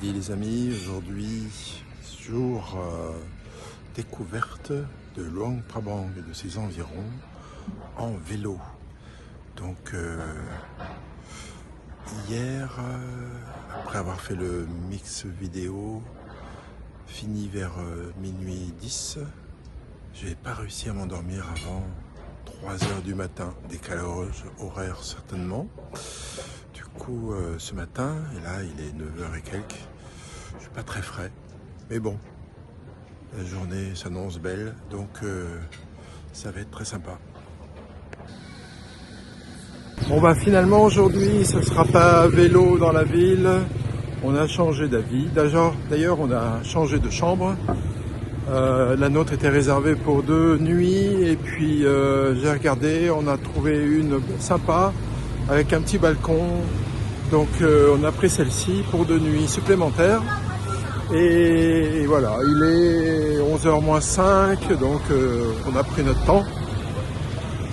midi les amis, aujourd'hui jour découverte de Luang Prabang et de ses environs en vélo. Donc hier, après avoir fait le mix vidéo, fini vers minuit 10, je n'ai pas réussi à m'endormir avant 3 h du matin, décalage horaire certainement. Du coup, ce matin, et là il est 9 h et quelques, je suis pas très frais, mais bon, la journée s'annonce belle, donc ça va être très sympa. Bon bah finalement aujourd'hui ce sera pas vélo dans la ville, on a changé d'avis, d'ailleurs on a changé de chambre. La nôtre était réservée pour 2 nuits et puis j'ai regardé, on a trouvé une sympa avec un petit balcon, donc on a pris celle-ci pour 2 nuits supplémentaires et voilà, il est 11 h moins 5, donc on a pris notre temps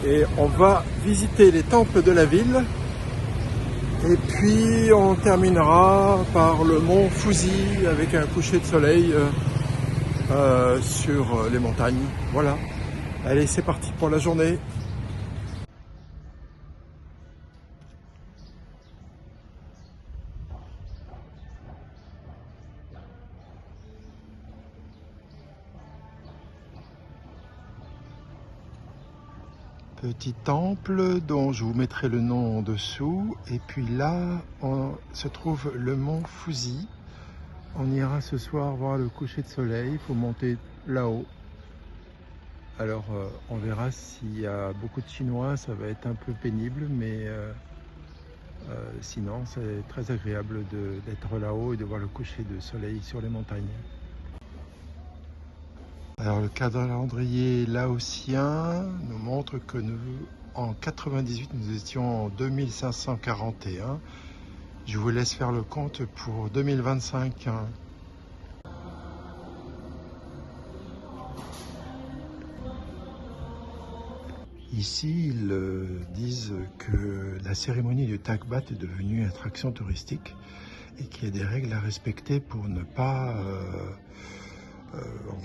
et on va visiter les temples de la ville et puis on terminera par le mont Fuji avec un coucher de soleil sur les montagnes. Voilà, allez c'est parti pour la journée. Petit temple dont je vous mettrai le nom en dessous, et puis là se trouve le mont Fuji. On ira ce soir voir le coucher de soleil, il faut monter là-haut. Alors on verra s'il y a beaucoup de Chinois, ça va être un peu pénible, mais sinon c'est très agréable d'être là-haut et de voir le coucher de soleil sur les montagnes. Alors le calendrier laotien nous montre que en 98 nous étions en 2541. Je vous laisse faire le compte pour 2025. Ici, ils disent que la cérémonie du Takbat est devenue une attraction touristique et qu'il y a des règles à respecter pour ne pas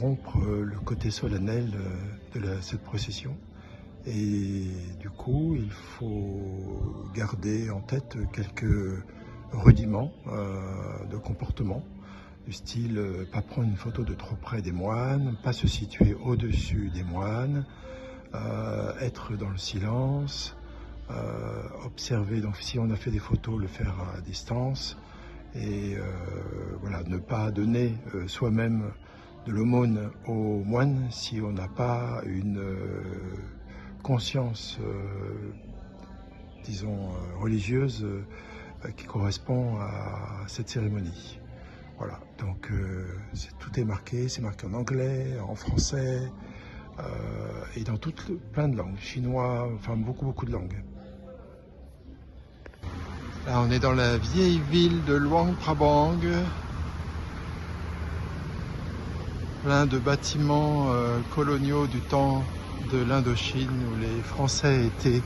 rompre le côté solennel de cette procession. Et du coup, il faut garder en tête quelques rudiments de comportement, du style pas prendre une photo de trop près des moines, pas se situer au-dessus des moines, être dans le silence, observer, donc si on a fait des photos, le faire à distance, et voilà, ne pas donner soi-même de l'aumône aux moines si on n'a pas une conscience, disons, religieuse qui correspond à cette cérémonie. Voilà, donc tout est marqué, c'est marqué en anglais, en français, et dans plein de langues, chinois, enfin beaucoup de langues. Là on est dans la vieille ville de Luang Prabang, plein de bâtiments coloniaux du temps de l'Indochine où les Français étaient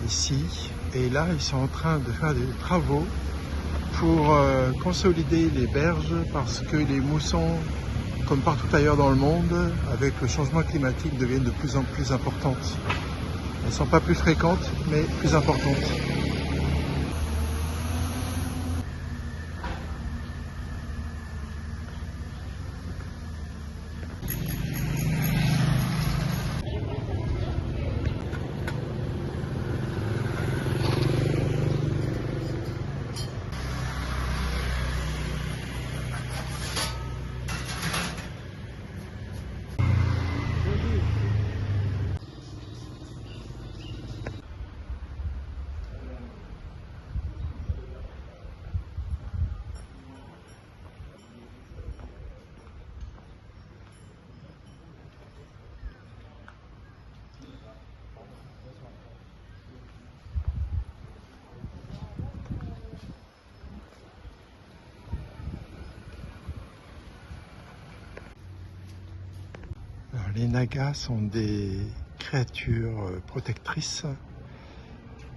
ici. Et là, ils sont en train de faire des travaux pour consolider les berges parce que les moussons, comme partout ailleurs dans le monde, avec le changement climatique, deviennent de plus en plus importantes. Elles ne sont pas plus fréquentes, mais plus importantes. Alors, les Nagas sont des créatures protectrices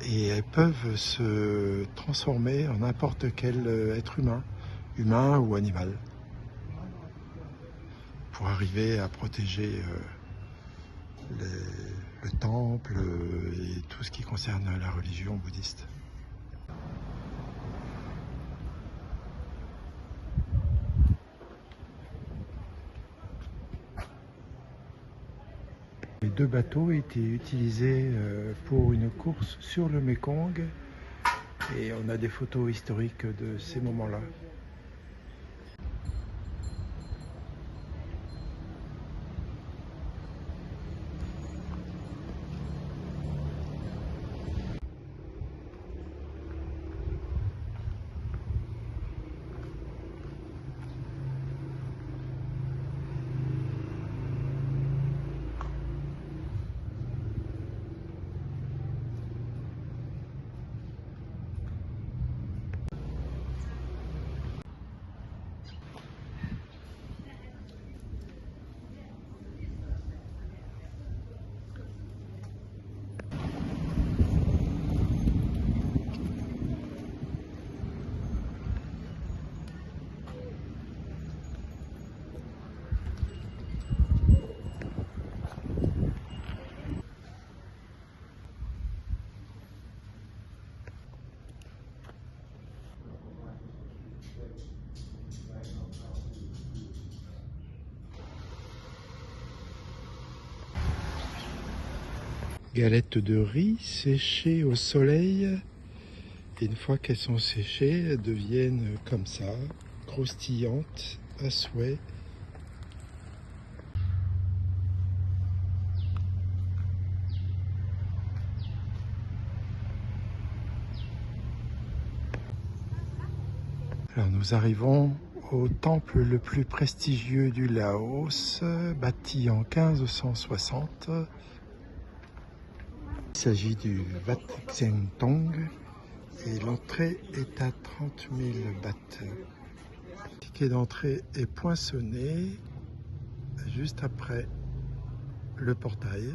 et elles peuvent se transformer en n'importe quel être humain. humain ou animal, pour arriver à protéger le temple et tout ce qui concerne la religion bouddhiste. Les deux bateaux étaient utilisés pour une course sur le Mékong et on a des photos historiques de ces moments-là. Galettes de riz séchées au soleil. Et une fois qu'elles sont séchées, elles deviennent comme ça, croustillantes à souhait. Alors nous arrivons au temple le plus prestigieux du Laos, bâti en 1560. Il s'agit du Wat Kseng Tong et l'entrée est à 30 000 bahts. Le ticket d'entrée est poinçonné juste après le portail.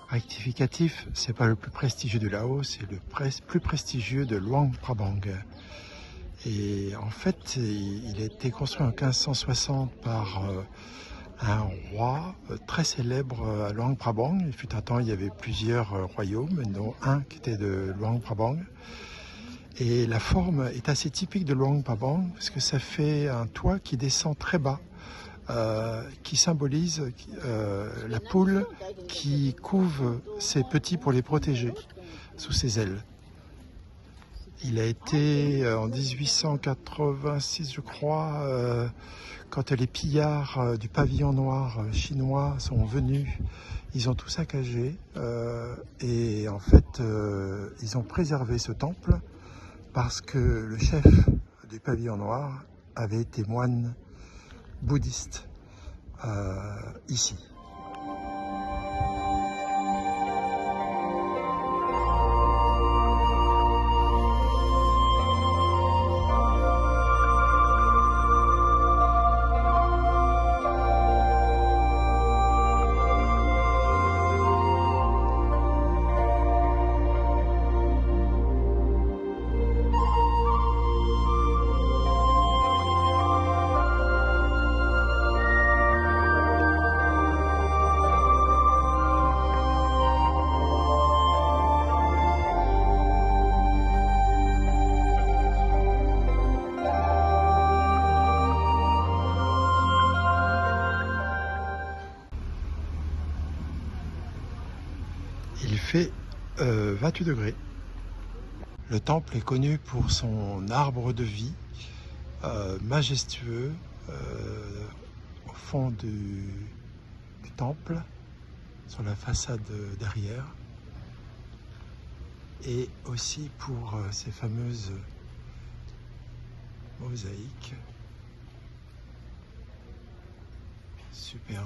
Rectificatif, c'est pas le plus prestigieux du Laos, c'est le plus prestigieux de Luang Prabang. Et en fait, il a été construit en 1560 par un roi très célèbre à Luang Prabang. Il fut un temps, il y avait plusieurs royaumes, dont un qui était de Luang Prabang. Et la forme est assez typique de Luang Prabang, parce que ça fait un toit qui descend très bas. Qui symbolise la poule qui couve ses petits pour les protéger sous ses ailes. Il a été en 1886, je crois, quand les pillards du pavillon noir chinois sont venus, ils ont tout saccagé et en fait ils ont préservé ce temple parce que le chef du pavillon noir avait été moine bouddhiste ici. Il fait 28 degrés. Le temple est connu pour son arbre de vie majestueux au fond du temple, sur la façade derrière, et aussi pour ces fameuses mosaïques superbes.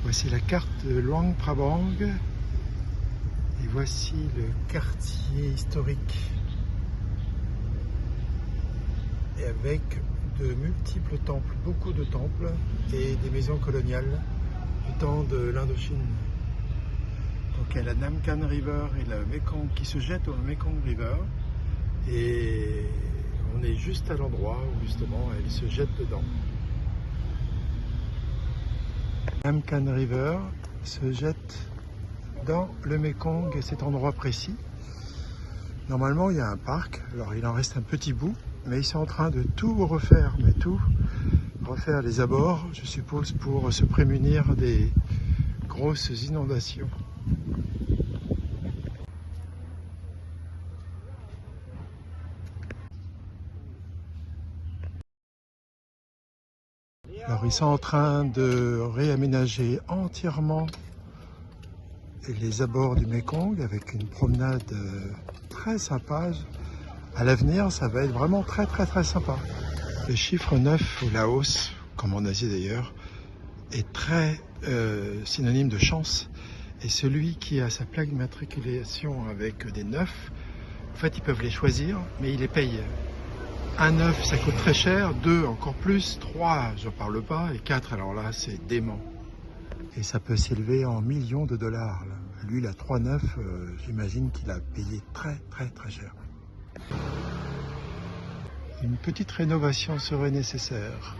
Voici la carte de Luang Prabang et voici le quartier historique, et avec de multiples temples, beaucoup de temples et des maisons coloniales du temps de l'Indochine. Donc il y a la Nam Can River et le Mekong qui se jettent au Mekong River, et on est juste à l'endroit où justement elle se jette dedans. Nam Can River se jette dans le Mekong à cet endroit précis. Normalement il y a un parc, alors il en reste un petit bout, mais ils sont en train de tout refaire, refaire les abords, je suppose, pour se prémunir des grosses inondations. Alors ils sont en train de réaménager entièrement les abords du Mekong avec une promenade très sympa. À l'avenir, ça va être vraiment très sympa. Le chiffre 9 ou la hausse, comme en Asie d'ailleurs, est très synonyme de chance. Et celui qui a sa plaque d'immatriculation avec des 9, en fait ils peuvent les choisir, mais ils les payent. Un 9 ça coûte très cher, 2 encore plus, 3 j'en parle pas, et 4 alors là c'est dément. Et ça peut s'élever en millions de dollars. Là. Lui il a 3 9, j'imagine qu'il a payé très cher. Une petite rénovation serait nécessaire.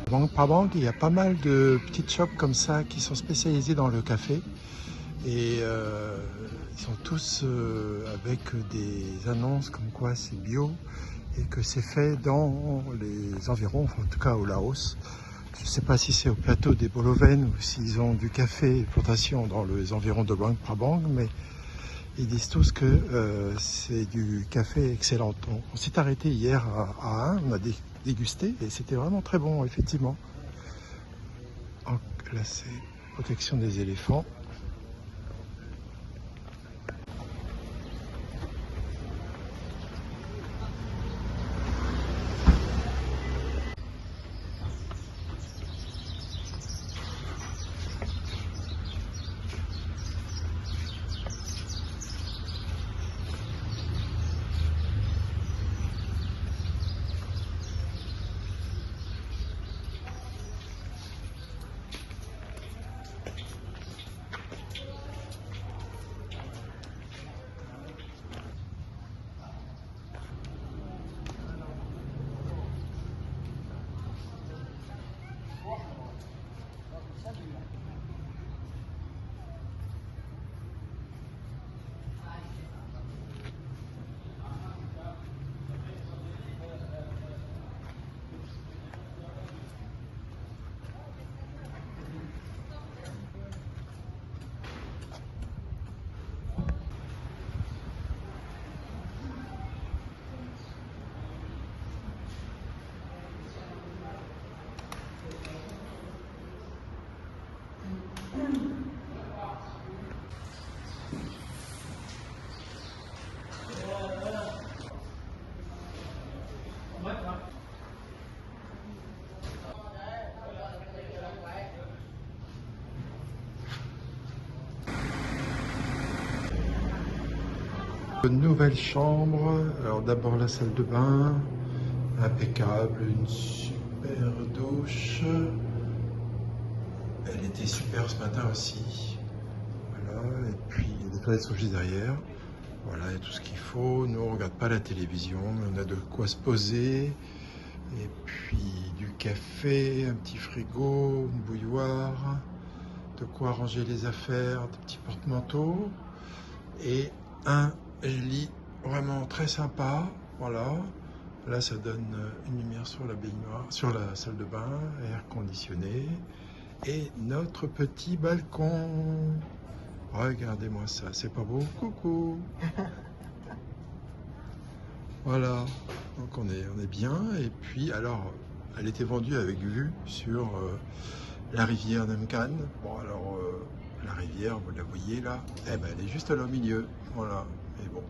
Bang Prabang, il y a pas mal de petites shops comme ça qui sont spécialisées dans le café. Et ils sont tous avec des annonces comme quoi c'est bio et que c'est fait dans les environs, enfin, en tout cas au Laos. Je ne sais pas si c'est au plateau des Boloven ou s'ils ont du café et plantation dans les environs de Bang Prabang, mais ils disent tous que c'est du café excellent. On s'est arrêté hier à un, on a dégusté et c'était vraiment très bon, effectivement. Donc, là, c'est protection des éléphants. Une nouvelle chambre, alors d'abord la salle de bain, impeccable, une super douche. Elle était super ce matin aussi. Voilà, et puis il y a des toilettes sont juste derrière. Voilà, il y a tout ce qu'il faut. Nous on regarde pas la télévision, mais on a de quoi se poser. Et puis du café, un petit frigo, une bouilloire, de quoi ranger les affaires, des petits porte-manteaux et un lit vraiment très sympa. Voilà, là ça donne une lumière sur la baignoire, sur la salle de bain, air conditionné et notre petit balcon. Regardez-moi ça, c'est pas beau? Coucou. Voilà, donc on est bien. Et puis alors, elle était vendue avec vue sur la rivière Namkan. Bon alors, la rivière, vous la voyez là, eh ben, elle est juste là au milieu. Voilà, mais bon.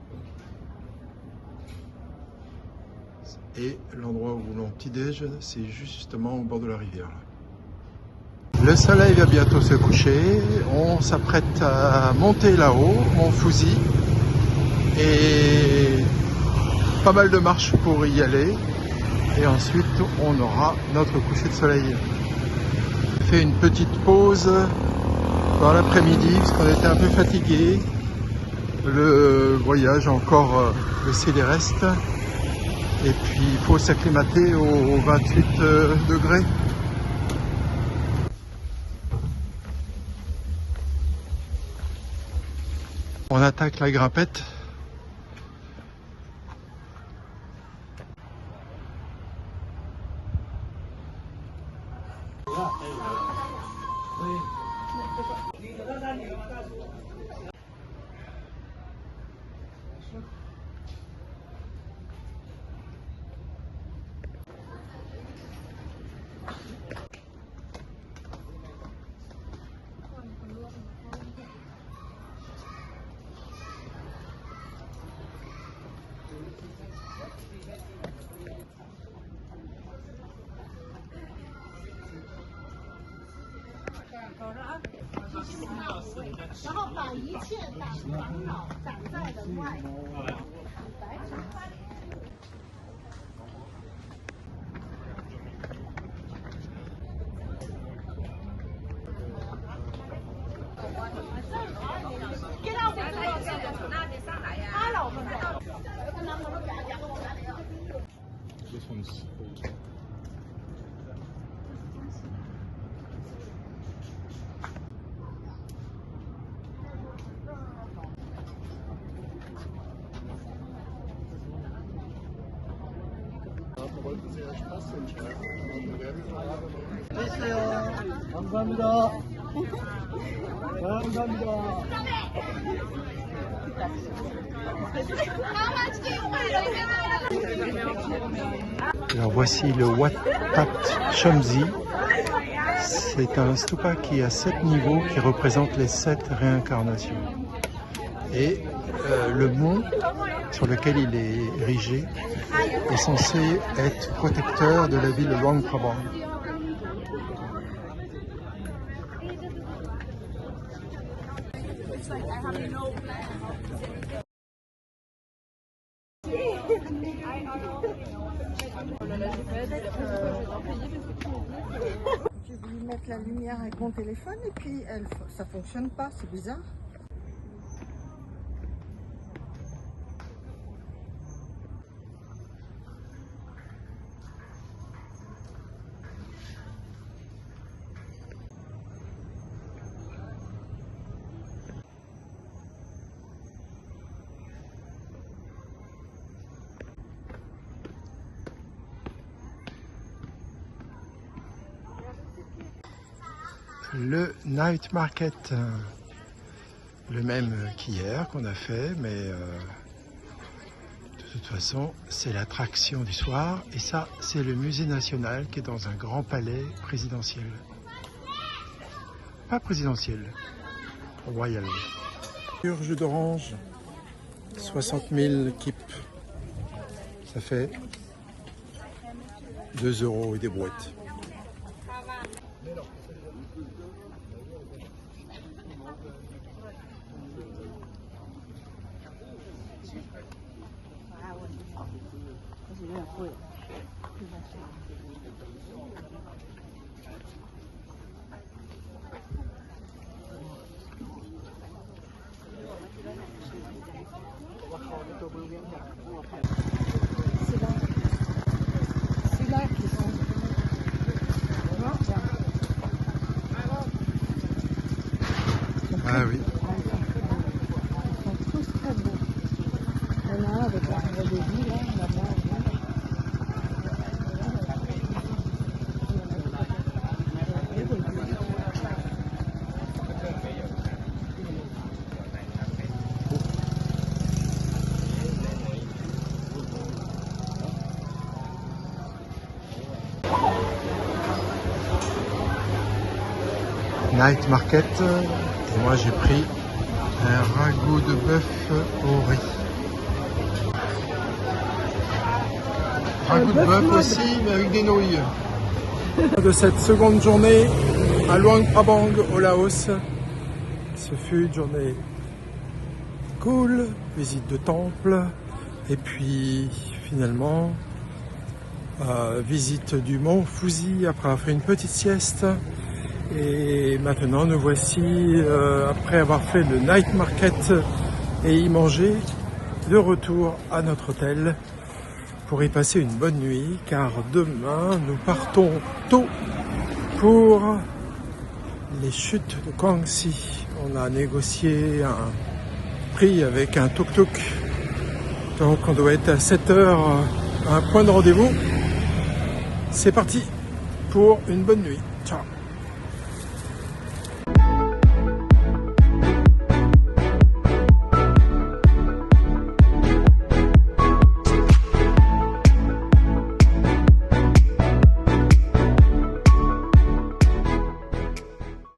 Et l'endroit où l'on petit-déj, c'est justement au bord de la rivière. Là. Le soleil va bientôt se coucher. On s'apprête à monter là-haut, Mont Fuji. Et pas mal de marches pour y aller. Et ensuite, on aura notre coucher de soleil. On fait une petite pause dans l'après-midi parce qu'on était un peu fatigué. Le voyage a encore laissé des restes. Et puis, il faut s'acclimater aux 28 degrés. On attaque la grimpette. 감사합니다. 감사합니다. Alors voici le Wat Pat Chomzi. C'est un stupa qui a 7 niveaux qui représentent les 7 réincarnations. Et le mont sur lequel il est érigé est censé être protecteur de la ville de Luang Prabang. J'ai voulu mettre la lumière avec mon téléphone et puis ça fonctionne pas, c'est bizarre. Le night market, le même qu'hier qu'on a fait, mais de toute façon c'est l'attraction du soir. Et ça, c'est le musée national qui est dans un grand palais présidentiel. Pas présidentiel, royal. Jus d'orange, 60 000 kips. Ça fait 2 € et des brouettes. C'est là qu'ils sont. Ah oui. Ils sont tous très beaux. Il y en a un avec l'arbre de vie, là, là-bas. Night market, et moi j'ai pris un ragoût de bœuf au riz. Ragoût de bœuf aussi, mais avec des nouilles. De cette seconde journée à Luang Prabang au Laos, ce fut une journée cool, visite de temple, et puis finalement visite du mont Fuji après avoir fait une petite sieste. Et maintenant nous voici, après avoir fait le night market et y manger, de retour à notre hôtel pour y passer une bonne nuit, car demain nous partons tôt pour les chutes de Guangxi. On a négocié un prix avec un tuk-tuk, donc on doit être à 7 h à un point de rendez-vous. C'est parti pour une bonne nuit. Ciao.